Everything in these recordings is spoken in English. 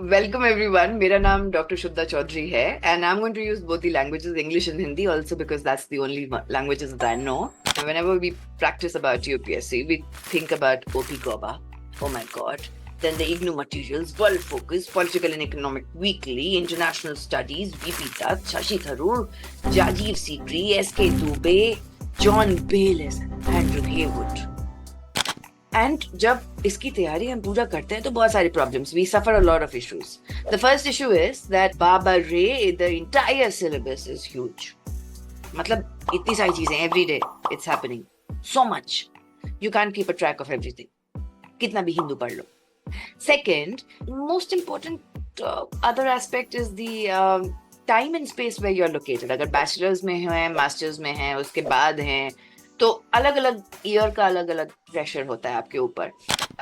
Welcome everyone. मेरा नाम doctor शुद्धा चौधरी है and I'm going to use both the languages, English and Hindi, also because that's the only languages that I know. And whenever we practice about UPSC, we think about OP Goba. Oh my God. Then the IGNOU materials, World Focus, Political and Economic Weekly, International Studies, VP Dutt, Shashi Tharoor, Jajiv Sikri, SK Dubey, John Baylis, Andrew Haywood. And जब इसकी तैयारी हम पूरा करते हैं तो बहुत सारी problems we suffer a lot of issues the first issue is that बाबा रे the entire syllabus is huge मतलब इतनी सारी चीजें every day it's happening so much you can keep a track of everything कितना भी हिंदू पढ़ लो second most important other aspect is the time and space where you are located अगर bachelors में है मास्टर्स में है उसके बाद हैं तो अलग अलग ईयर का अलग अलग प्रेशर होता है आपके ऊपर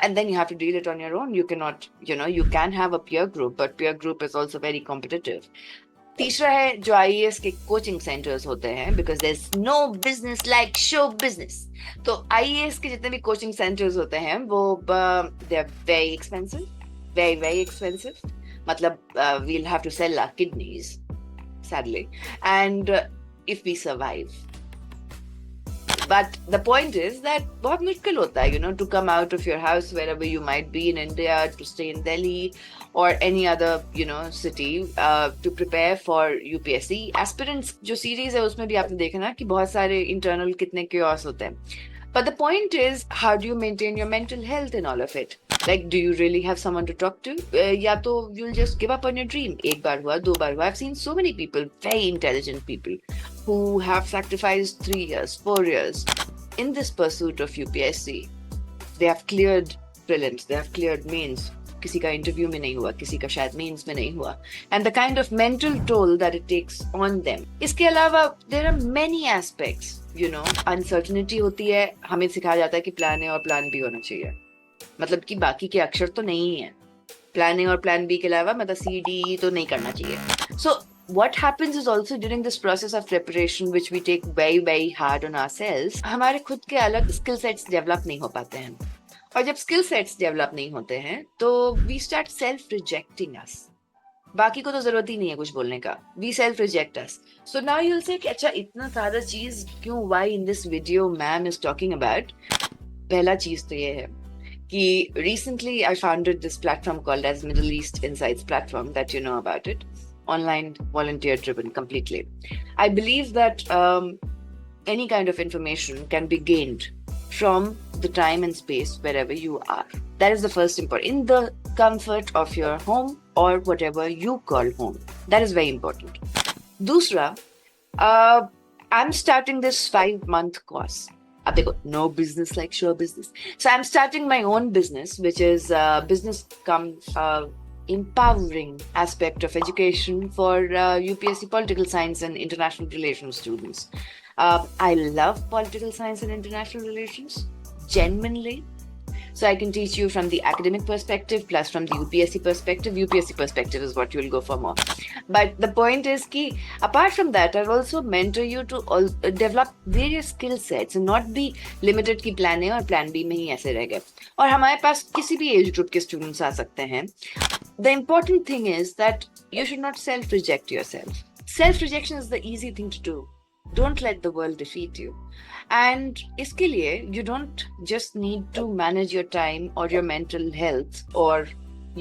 and then you have to deal it on your own you can not you can have a peer group but peer group is also very competitive तीसरा है जो आईएएस के कोचिंग सेंटर्स होते हैं because there is no business like show business तो IAS के जितने भी कोचिंग सेंटर्स होते हैं वो they are very expensive very expensive मतलब we'll have to sell our kidneys sadly and if we survive. But the point is that बहुत मुश्किल होता है, to come out of your house wherever you might be in India, to stay in Delhi or any other, city to prepare for UPSC. Aspirants जो series है उसमें भी आपने देखा ना कि बहुत सारे internal कितने chaos होते हैं. But the point is, how do you maintain your mental health in all of it? Like, do you really have someone to talk to? या तो you'll just give up on your dream. एक बार हुआ, दो बार हुआ. I've seen so many people, very intelligent people, who have sacrificed 3 years, 4 years in this pursuit of UPSC. They have cleared prelims, they have cleared mains. किसी का interview में नहीं हुआ, किसी का शायद मेंस में नहीं हुआ. And the kind of mental toll that it takes on them. इसके अलावा there are many aspects. Uncertainty होती है हमें सिखाया जाता है कि प्लान ए और प्लान बी होना चाहिए मतलब कि बाकी के अक्षर तो नहीं है प्लान ए और प्लान बी के अलावा मतलब सी डी तो नहीं करना चाहिए सो what happens is also during this process of preparation which we take very hard on ourselves हमारे खुद के अलग स्किल सेट्स डेवलप नहीं हो पाते हैं और जब स्किल सेट्स डेवलप नहीं होते हैं तो we start self rejecting us बाकी को तो जरूरत ही नहीं है कुछ बोलने का we self reject us so now you will say कि अच्छा इतना सारा चीज क्यों why in this video ma'am is talking about पहला चीज तो ये है कि recently I founded this platform called as Middle East Insights platform that you know about it online volunteer driven completely I believe that any kind of information can be gained from the time and space wherever you are. That is the first important. In the comfort of your home or whatever you call home. That is very important. Dusra, I'm starting this 5-month course. Ab dekho, no business like show business. So I'm starting my own business, which is business empowering aspect of education for UPSC political science and international relations students. I love political science and international relations, genuinely. So I can teach you from the academic perspective plus from the UPSC perspective. UPSC perspective is what you'll go for more. But the point is कि apart from that, I'll also mentor you to develop various skill sets and not be limited कि plan A और plan B में ही ऐसे रह गए. और हमारे पास किसी भी age group के students आ सकते हैं. The important thing is that you should not self-reject yourself. Self-rejection is the easy thing to do. Don't let the world defeat you. And इसके लिए you don't just need to manage your time or your mental health or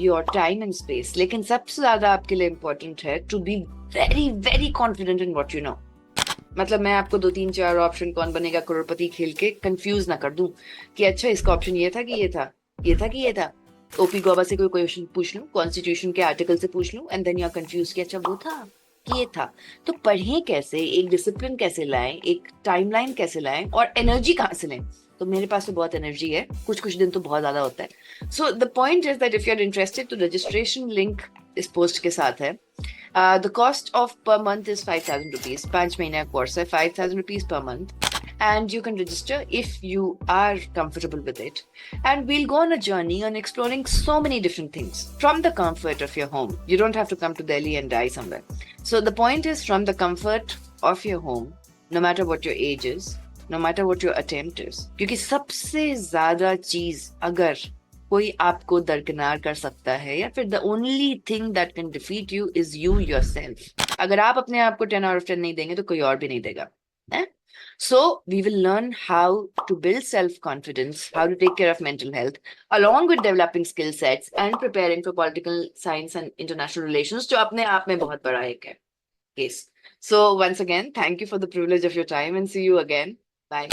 your time and space. लेकिन सबसे ज़्यादा आपके लिए important है to be very confident in what you know. मतलब मैं आपको 2-3-4 ऑप्शन कौन बनेगा करोड़पति खेल के कंफ्यूज ना कर दूं कि अच्छा इसका ऑप्शन ये था कि ये था ओपी गौबा से कोई क्वेश्चन पूछ लूं कॉन्स्टिट्यूशन के आर्टिकल से पूछ लूं and then you are confuse कि अच्छा वो था ये था तो पढ़ें कैसे एक डिसिप्लिन कैसे लाएं एक टाइमलाइन कैसे लाएं और एनर्जी कहाँ से लें तो मेरे पास तो बहुत एनर्जी है कुछ दिन तो बहुत ज्यादा होता है so the point is that if you are interested तो रजिस्ट्रेशन लिंक इस पोस्ट के साथ है the cost of per month is 5,000 rupees 5 महीने का कोर्स है 5,000 rupees per month and you can register if you are comfortable with it and we'll go on a journey on exploring so many different things from the comfort of your home you don't have to come to Delhi and die somewhere so the point is from the comfort of your home no matter what your age is no matter what your attempt is क्योंकि सबसे ज्यादा चीज अगर कोई आपको दरकिनार कर सकता है, या फिर the only thing that can defeat you is you yourself. अगर आप अपने आप को 10 out of 10 नहीं देंगे तो कोई और भी नहीं देगा। So we will learn how to build self-confidence, how to take care of mental health, along with developing skill sets and preparing for political science and international relations, जो अपने आप में बहुत बड़ा एक है case. So once again, thank you for the privilege of your time and see you again. Bye.